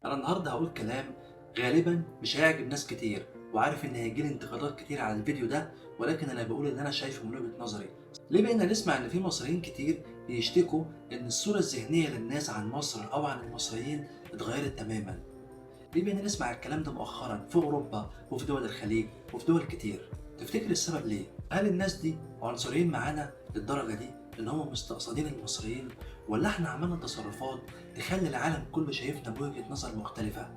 انا النهارده هقول كلام غالبا مش هيعجب ناس كتير، وعارف ان هيجيلي انتقادات كتير على الفيديو ده، ولكن انا بقول اللي انا شايفه من وجهة نظري. ليه بقينا نسمع ان في مصريين كتير بيشتكوا ان الصورة الذهنية للناس عن مصر او عن المصريين اتغيرت تماما؟ ليه بقينا نسمع الكلام ده مؤخرا في اوروبا وفي دول الخليج وفي دول كتير؟ تفتكر السبب ليه؟ هل الناس دي عنصريين معانا للدرجة دي ان هم مستقصدين المصريين، ولا احنا عملنا تصرفات تخلي العالم كله شايفنا بوجهة نظر مختلفة؟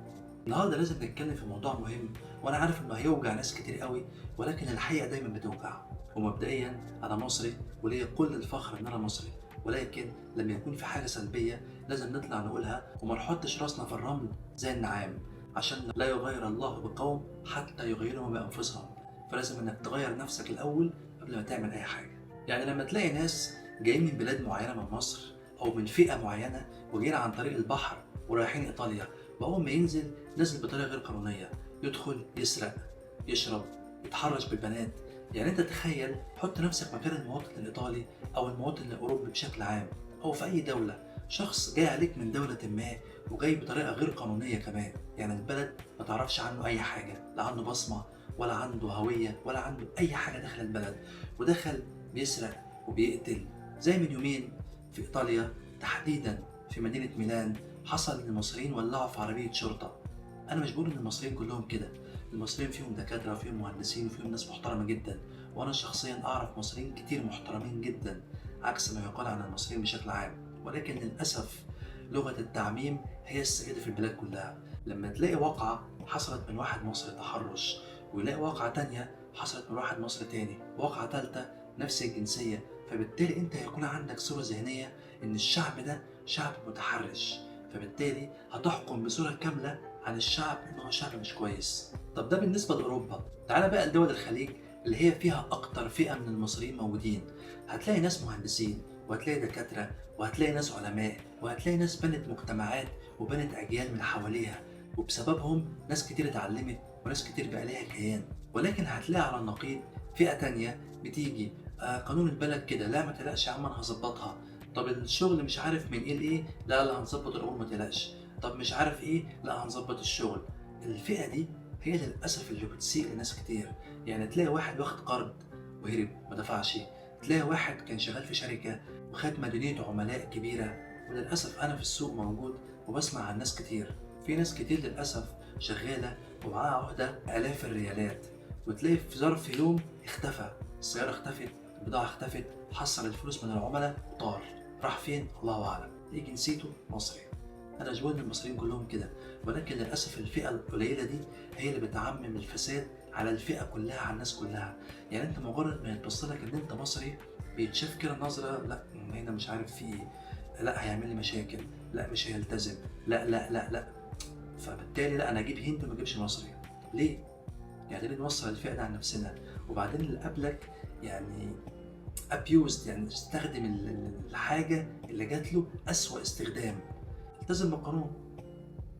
النهارده لازم نتكلم في موضوع مهم، وانا عارف انه هيوجع ناس كتير قوي، ولكن الحقيقة دايما بتوجع. ومبدئيا انا مصري وليا كل الفخر ان انا مصري، ولكن لما يكون في حاجة سلبية لازم نطلع نقولها وما نحطش راسنا في الرمل زي النعام، عشان لا يغير الله بقوم حتى يغيروا بأنفسهم. فلازم انك تغير نفسك الاول قبل ما تعمل اي حاجة. يعني لما تلاقي ناس جايين من بلاد معينة من مصر او من فئة معينة وجايين عن طريق البحر ورايحين ايطاليا، واول ما ينزل نازل بطريقة غير قانونية، يدخل يسرق، يشرب، يتحرش بالبنات. يعني انت تخيل، حط نفسك مكان المواطن الايطالي او المواطن الاوروبي بشكل عام، او في اي دولة. شخص جاي عليك من دولة ما وجاي بطريقة غير قانونية كمان، يعني البلد ما تعرفش عنه أي حاجة، لا عنده بصمة ولا عنده هوية ولا عنده أي حاجة داخل البلد، ودخل بيسرق وبيقتل. زي من يومين في إيطاليا تحديدا في مدينة ميلان، حصل إن المصريين ولعوا في عربية شرطة. أنا مش بقول إن المصريين كلهم كده، المصريين فيهم دكاترة وفيهم مهندسين وفيهم ناس محترمة جدا، وأنا شخصيا أعرف مصريين كتير محترمين جدا عكس ما يقال عن المصريين بشكل عام. ولكن للأسف لغة التعميم هي السائدة في البلاد كلها. لما تلاقي واقعة حصلت من واحد مصري تحرش، ويلاقي واقعة تانية حصلت من واحد مصري تاني، واقعة تالتة نفس الجنسية، فبالتالي انت هيكون عندك صورة ذهنية ان الشعب ده شعب متحرش، فبالتالي هتحكم بصورة كاملة عن الشعب ان هو شعب مش كويس. طب ده بالنسبة لأوروبا. تعالى بقى لدول الخليج اللي هي فيها أكتر فئة من المصريين موجودين. هتلاقي ناس مهندسين، وهتلاقي دكاترة، وهتلاقي ناس علماء، وهتلاقي ناس بنت مجتمعات وبنت أجيال من حواليها، وبسببهم ناس كتير اتعلمت وناس كتير بقى ليها كيان. ولكن هتلاقي على النقيض فئة تانية بتيجي، قانون البلد كده، لا ما تقلقش يا عم انا هظبطها. طب الشغل مش عارف من ايه لايه، لا لا هنظبط الامور ما تقلقش. طب مش عارف ايه، لا هنظبط الشغل. الفئة دي هي للأسف اللي بتسيء لناس كتير. يعني تلاقي واحد واخد قرض وهرب ما دفعش، تلاقي واحد كان شغال في شركة وخد مديونية عملاء كبيرة. وللأسف أنا في السوق موجود وبسمع عن ناس كتير، في ناس كتير للأسف شغالة ومعاها عقدة آلاف الريالات، وتلاقي في ظرف يوم اختفى، السيارة اختفت، البضاعة اختفت، حصل الفلوس من العملاء وطار. راح فين؟ الله أعلم. إيه جنسيته؟ مصري. أنا مش بقول إن المصريين كلهم كده، ولكن للأسف الفئة القليلة دي هي اللي بتعمم الفساد على الفئة كلها، على الناس كلها. يعني أنت مجرد ما يتبص لك إن أنت مصري بيتشاف كده نظرة، لا هنا مش عارف في إيه، لا هيعمل لي مشاكل، لا مش هيلتزم، لا لا لا لا. فبالتالي لا، أنا أجيب هند وما أجيبش مصري. طب ليه؟ يعني ليه نوصل الفئة دي عن نفسنا؟ وبعدين اللي قبلك يعني abused، يعني استخدم الحاجة اللي جات له أسوأ استخدام. التزم بالقانون.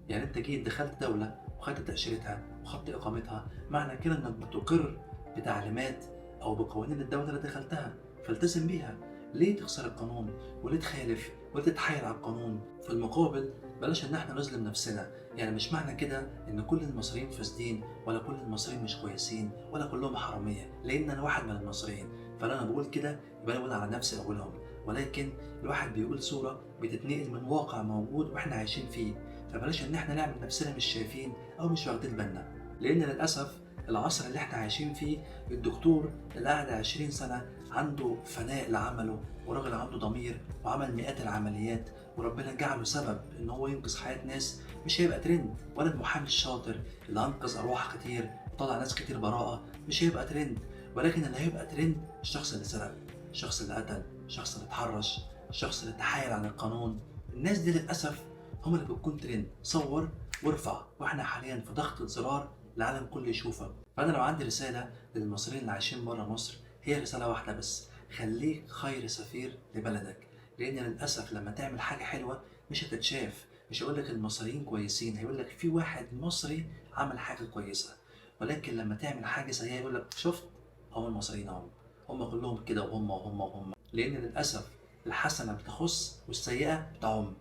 يعني انت جيت دخلت دولة وخدت تأشيرتها وخدت إقامتها، معنى كده انك بتقر بتعليمات أو بقوانين الدولة اللي دخلتها، فالتزم بيها. ليه تكسر القانون؟ وليه تخالف؟ وليه تتحايل على القانون؟ في المقابل بلاش ان احنا نظلم نفسنا. يعني مش معنى كده ان كل المصريين فاسدين، ولا كل المصريين مش كويسين، ولا كلهم حرامية، لان انا واحد من المصريين. فلما بقول كده يبقى انا بقول على نفسي اولهم، ولكن الواحد بيقول صورة بتتنقل من واقع موجود واحنا عايشين فيه. فبلاش ان احنا نعمل نفسنا مش شايفين او مش واخدين بالنا، لان للاسف العصر اللي احنا عايشين فيه، الدكتور اللي قعد 20 سنة عنده فناء لعمله، وراجل عنده ضمير وعمل مئات العمليات وربنا جعله سبب ان هو ينقذ حياة ناس، مش هيبقى ترند. ولا المحامي الشاطر اللي انقذ ارواح كتير وطلع ناس كتير براءة مش هيبقى ترند. ولكن اللي هيبقى ترند الشخص اللي سرق، الشخص اللي قتل، الشخص اللي اتحرش، الشخص اللي تحايل عن القانون. الناس دي للأسف هم اللي بتكون ترند. صور وارفع، واحنا حاليا في ضغطة زرار العالم كله يشوفك. فانا لو عندي رسالة للمصريين اللي عايشين بره مصر، هي رسالة واحدة بس: خليك خير سفير لبلدك. لان للاسف لما تعمل حاجة حلوة مش هتتشاف، مش هيقول لك المصريين كويسين، هيقول لك في واحد مصري عمل حاجة كويسة. ولكن لما تعمل حاجة سيئة يقول لك شفت، هم المصريين هم كلهم كده، وهم لان للاسف الحسنة بتخص والسيئة بتعم.